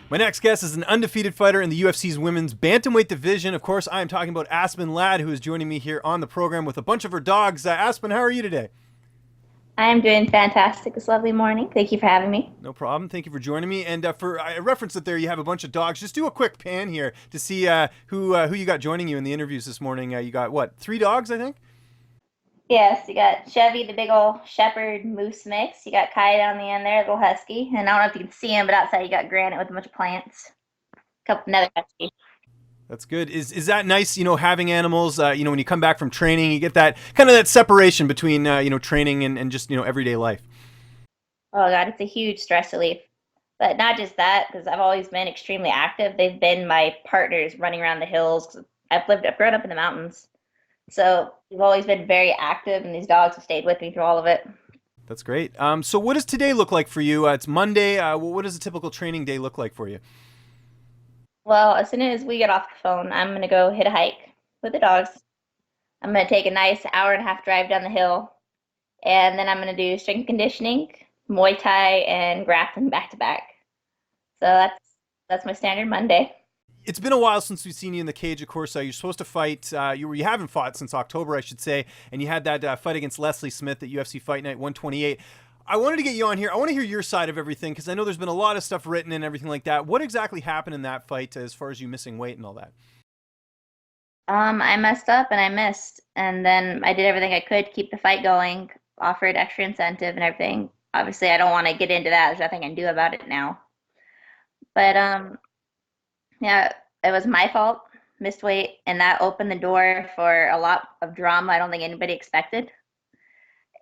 My next guest is an undefeated fighter in the UFC's women's bantamweight division. Of course, I am talking about Aspen Ladd, who is joining me here on the program with a bunch of her dogs. Aspen, how are you today? I am doing fantastic this lovely morning. Thank you for having me. No problem. Thank you for joining me. And for I referenced that there you have a bunch of dogs. Just do a quick pan here to see who you got joining you in the interviews this morning. You got what? 3 dogs, I think. Yes, you got Chevy, the big old shepherd moose mix. You got Kai down the end there, little husky. And I don't know if you can see him, but outside you got Granite with a bunch of plants. Another husky. That's good. Is that nice? Having animals. When you come back from training, you get that kind of that separation between training and just everyday life. Oh God, it's a huge stress relief. But not just that, because I've always been extremely active. They've been my partners running around the hills. 'Cause I've grown up in the mountains. So we've always been very active, and these dogs have stayed with me through all of it. That's great. So what does today look like for you? It's Monday. What does a typical training day look like for you? Well, as soon as we get off the phone, I'm going to go hit a hike with the dogs. I'm going to take a nice hour and a half drive down the hill, and then I'm going to do strength conditioning, Muay Thai, and grappling back to back. So that's my standard Monday. It's been a while since we've seen you in the cage. Of course, you're supposed to fight. You haven't fought since October, I should say, and you had that fight against Leslie Smith at UFC Fight Night 128. I wanted to get you on here. I want to hear your side of everything because I know there's been a lot of stuff written and everything like that. What exactly happened in that fight as far as you missing weight and all that? I messed up and I missed, and then I did everything I could to keep the fight going, offered extra incentive and everything. Obviously, I don't want to get into that. There's nothing I can do about it now. But yeah, it was my fault. Missed weight, and that opened the door for a lot of drama I don't think anybody expected.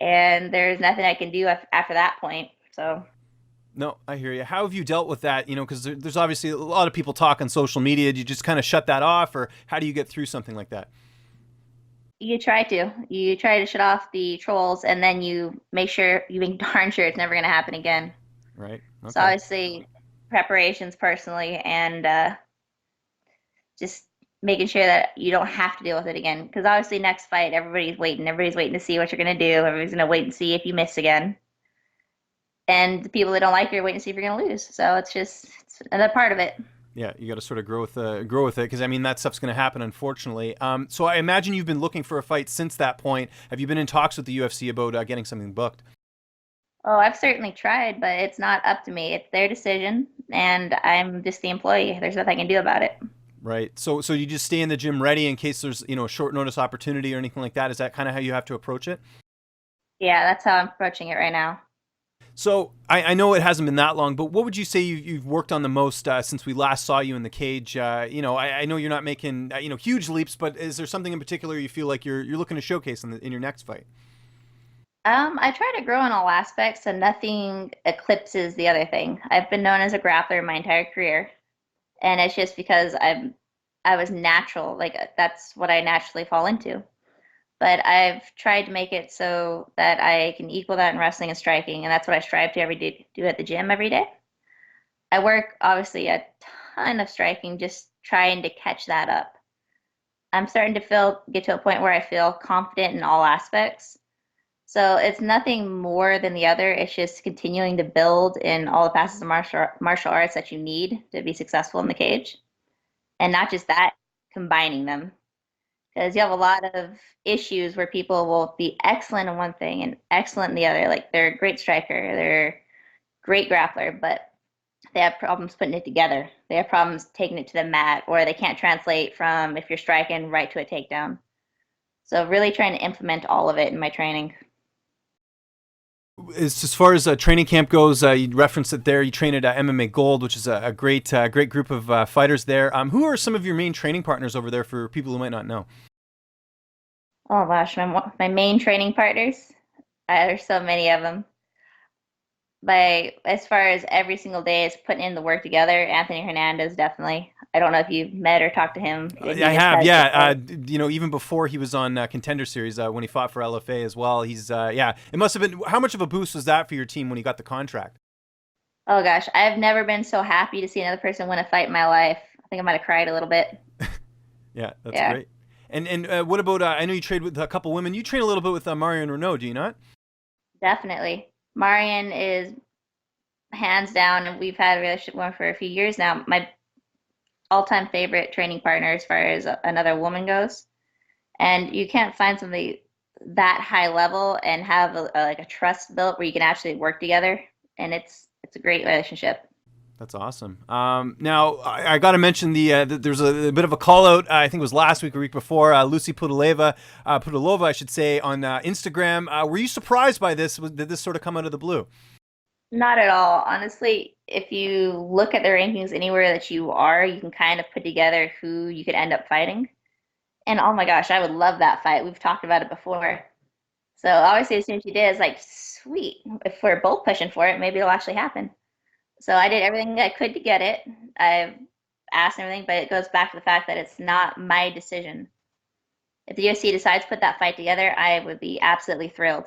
And there's nothing I can do after that point. So No, I hear you. How have you dealt with that? Because there's obviously a lot of people talk on social media. Do you just kind of shut that off, or how do you get through something like that? you try to shut off the trolls, and then you make sure you make darn sure it's never going to happen again. Right. So Okay. obviously preparations personally, and just making sure that you don't have to deal with it again. Because obviously next fight, everybody's waiting to see what you're going to do. Everybody's going to wait and see if you miss again. And the people that don't like you are waiting to see if you're going to lose. So it's another part of it. Yeah, you got to sort of grow with it because I mean that stuff's going to happen, unfortunately. So I imagine you've been looking for a fight since that point. Have you been in talks with the UFC about getting something booked? Oh, I've certainly tried, but it's not up to me. It's their decision, and I'm just the employee. There's nothing I can do about it. Right. So you just stay in the gym ready in case there's a short notice opportunity or anything like that. Is that kind of how you have to approach it? Yeah, that's how I'm approaching it right now. So I know it hasn't been that long, but what would you say you've worked on the most since we last saw you in the cage? I know you're not making huge leaps, but is there something in particular you feel like you're looking to showcase in your next fight? I try to grow in all aspects, so nothing eclipses the other thing. I've been known as a grappler my entire career, and it's just because I was natural, like that's what I naturally fall into. But I've tried to make it so that I can equal that in wrestling and striking, and that's what I strive to every day do at the gym every day. I work obviously a ton of striking, just trying to catch that up. I'm starting to get to a point where I feel confident in all aspects. So it's nothing more than the other. It's just continuing to build in all the facets of martial arts that you need to be successful in the cage. And not just that, combining them. Because you have a lot of issues where people will be excellent in one thing and excellent in the other. Like they're a great striker, they're a great grappler, but they have problems putting it together. They have problems taking it to the mat, or they can't translate from if you're striking right to a takedown. So really trying to implement all of it in my training. As far as training camp goes, you referenced it there. You train at MMA Gold, which is a great group of fighters there. Who are some of your main training partners over there for people who might not know? Oh gosh, my main training partners. There's so many of them. But as far as every single day is putting in the work together, Anthony Hernandez definitely. I don't know if you've met or talked to him. He I just have, has yeah. this like, Even before he was on Contender Series when he fought for LFA as well. He's yeah. It must have been. How much of a boost was that for your team when he got the contract? oh gosh, I've never been so happy to see another person win a fight in my life. I think I might have cried a little bit. Yeah, that's Yeah, great. And what about? I know you trade with a couple women. You train a little bit with Marion Renault, do you not? definitely. Marion is hands down, and we've had a relationship going for a few years now. My all-time favorite training partner as far as another woman goes. And you can't find somebody that high level and have like a trust built where you can actually work together. And it's a great relationship. That's awesome. Now, I got to mention there's a bit of a call out. I think it was last week or week before. Lucie Pudilova, I should say, on Instagram. Were you surprised by this? Did this sort of come out of the blue? Not at all. Honestly, if you look at the rankings anywhere that you are, you can kind of put together who you could end up fighting. And oh my gosh, I would love that fight. We've talked about it before. So obviously, as soon as she did, it's like, sweet. If we're both pushing for it, maybe it'll actually happen. So I did everything I could to get it. I've asked and everything, but it goes back to the fact that it's not my decision. If the UFC decides to put that fight together, I would be absolutely thrilled.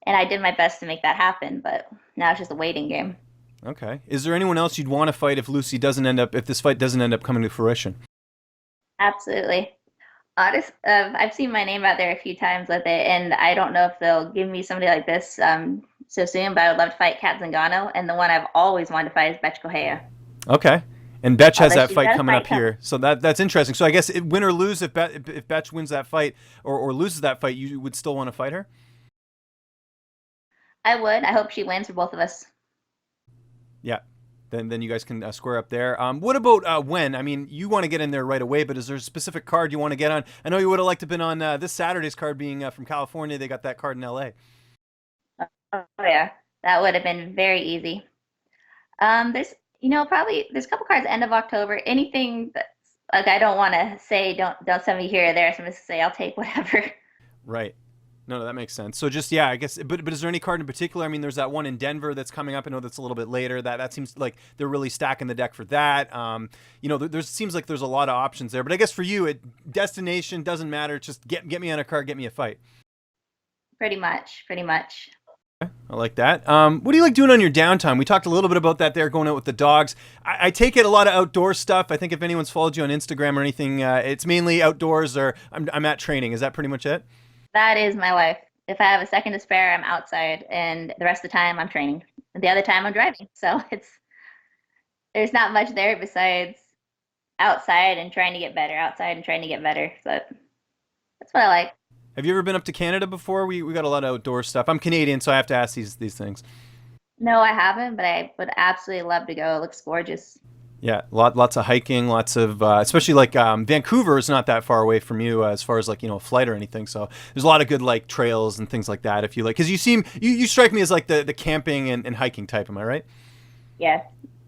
And I did my best to make that happen, but now it's just a waiting game. Okay. Is there anyone else you'd want to fight if this fight doesn't end up coming to fruition? Absolutely. I've seen my name out there a few times with it, and I don't know if they'll give me somebody like this so soon, but I would love to fight Kat Zingano, and the one I've always wanted to fight is Bethe Correia. Okay. And Betch has Although that she's fight got a coming fight up coming. here, so that's interesting. So I guess win or lose, if Betch wins that fight or loses that fight, you would still want to fight her. I would. I hope she wins for both of us. Yeah. Then you guys can square up there. What about when? I mean, you want to get in there right away, but is there a specific card you want to get on? I know you would have liked to have been on this Saturday's card, being from California. They got that card in LA. Oh yeah, that would have been very easy. There's probably there's a couple cards end of October. Anything that's like I don't want to say don't send me here or there. So I'm just say I'll take whatever. Right. No, that makes sense. So just yeah, I guess. But is there any card in particular? I mean, there's that one in Denver that's coming up. I know that's a little bit later. That seems like they're really stacking the deck for that. There seems like there's a lot of options there. But I guess for you, destination doesn't matter. Just get me on a card, get me a fight. Pretty much, pretty much. I like that. What do you like doing on your downtime? We talked a little bit about that there, going out with the dogs. I take it a lot of outdoor stuff. I think if anyone's followed you on Instagram or anything, it's mainly outdoors or I'm at training. Is that pretty much it? That is my life. If I have a second to spare, I'm outside, and the rest of the time I'm training. And the other time I'm driving. So it's there's not much there besides outside and trying to get better, outside and trying to get better. So that's what I like. Have you ever been up to Canada before? We got a lot of outdoor stuff. I'm Canadian, so I have to ask these things. No, I haven't, but I would absolutely love to go. It looks gorgeous. Yeah, lots of hiking, lots of especially like Vancouver is not that far away from you as far as like a flight or anything. So there's a lot of good like trails and things like that. If you like, because you strike me as like the camping and hiking type. Am I right? Yes,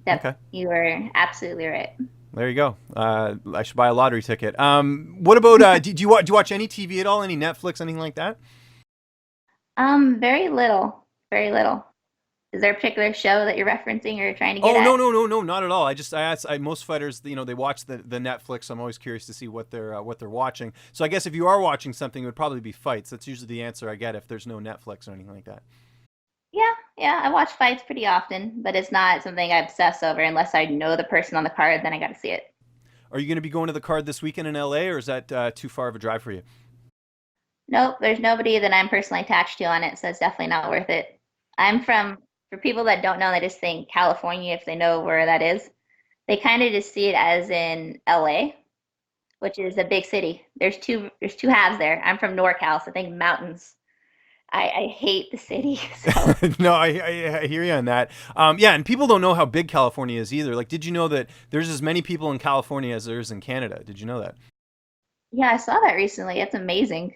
Okay. you are absolutely right. There you go. I should buy a lottery ticket. What about do you watch any TV at all? Any Netflix, anything like that? Very little, very little. Is there a particular show that you're referencing or trying to get Oh at? no, not at all. I asked most fighters, they watch the Netflix. So I'm always curious to see what they're watching. So I guess if you are watching something, it would probably be fights. That's usually the answer I get if there's no Netflix or anything like that. Yeah, yeah, I watch fights pretty often, but it's not something I obsess over unless I know the person on the card, then I got to see it. Are you going to be going to the card this weekend in LA, or is that too far of a drive for you? Nope, there's nobody that I'm personally attached to on it, so it's definitely not worth it. I'm from, for people that don't know, they just think California if they know where that is. They kind of just see it as in LA, which is a big city. There's two halves there. I'm from NorCal, so think mountains. I hate the city, so No, I hear you on that. Yeah, and people don't know how big California is either. Like, did you know that there's as many people in California as there is in Canada? Did you know that? yeah, I saw that recently. It's amazing.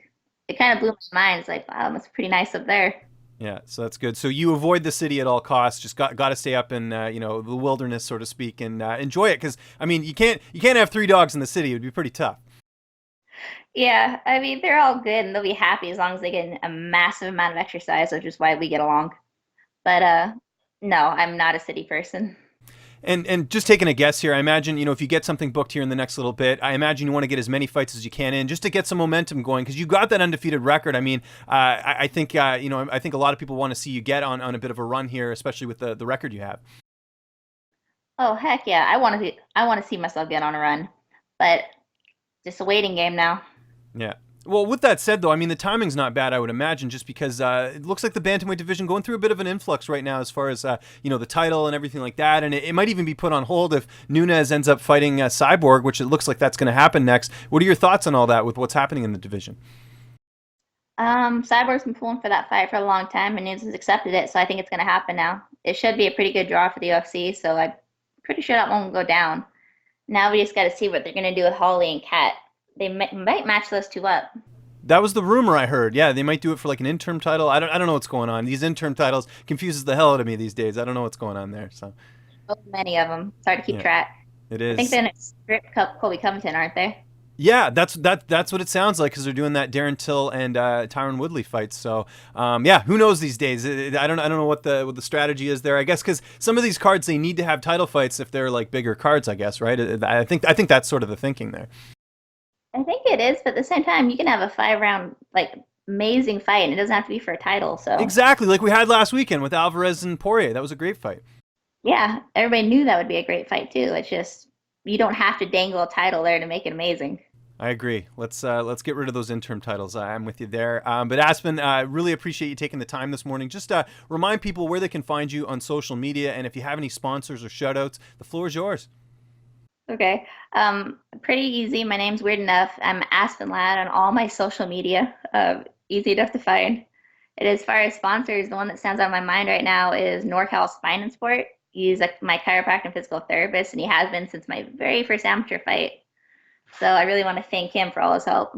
It kind of blew my mind. It's like, wow, that's pretty nice up there. Yeah, so that's good. So you avoid the city at all costs. Just got to stay up in the wilderness, so to speak, and enjoy it. Because I mean, you can't have three dogs in the city. It would be pretty tough. Yeah, I mean, they're all good and they'll be happy as long as they get a massive amount of exercise, which is why we get along. But no, I'm not a city person. And just taking a guess here, I imagine if you get something booked here in the next little bit, I imagine you want to get as many fights as you can in just to get some momentum going because you got that undefeated record. I mean, I think I think a lot of people want to see you get on a bit of a run here, especially with the record you have. Oh, heck yeah. I want to see myself get on a run. But just a waiting game now. Yeah. Well, with that said, though, I mean the timing's not bad. I would imagine, just because it looks like the bantamweight division going through a bit of an influx right now, as far as the title and everything like that, and it might even be put on hold if Nunes ends up fighting Cyborg, which it looks like that's going to happen next. What are your thoughts on all that with what's happening in the division? Cyborg's been pulling for that fight for a long time, and Nunes has accepted it, so I think it's going to happen now. It should be a pretty good draw for the UFC, so I'm pretty sure that one will go down. Now we just got to see what they're going to do with Holly and Kat. They might match those two up. That was the rumor I heard. Yeah, they might do it for like an interim title. I don't know what's going on. These interim titles confuses the hell out of me these days. I don't know what's going on there. So So many of them. It's hard to keep yeah, track. it I think is. they're in a strip cup Colby Covington, aren't they? Yeah, that's what it sounds like, because they're doing that Darren Till and Tyron Woodley fights. So yeah, who knows these days? I don't know what the strategy is there. I guess because some of these cards they need to have title fights if they're like bigger cards. I guess, right? I think that's sort of the thinking there. I think it is, but at the same time, you can have a 5 round like amazing fight, and it doesn't have to be for a title. So Exactly, like we had last weekend with Alvarez and Poirier. That was a great fight. yeah, everybody knew that would be a great fight too. It's just you don't have to dangle a title there to make it amazing. I agree. Let's get rid of those interim titles. I'm with you there. But Aspen, really appreciate you taking the time this morning. Just remind people where they can find you on social media, and if you have any sponsors or shout outs, the floor is yours. Okay. Pretty easy. My name's weird enough. I'm Aspen Ladd on all my social media. Easy enough to find. And as far as sponsors, the one that stands out in my mind right now is NorCal Spine and Sport. He's my chiropractor and physical therapist, and he has been since my very first amateur fight. So I really want to thank him for all his help.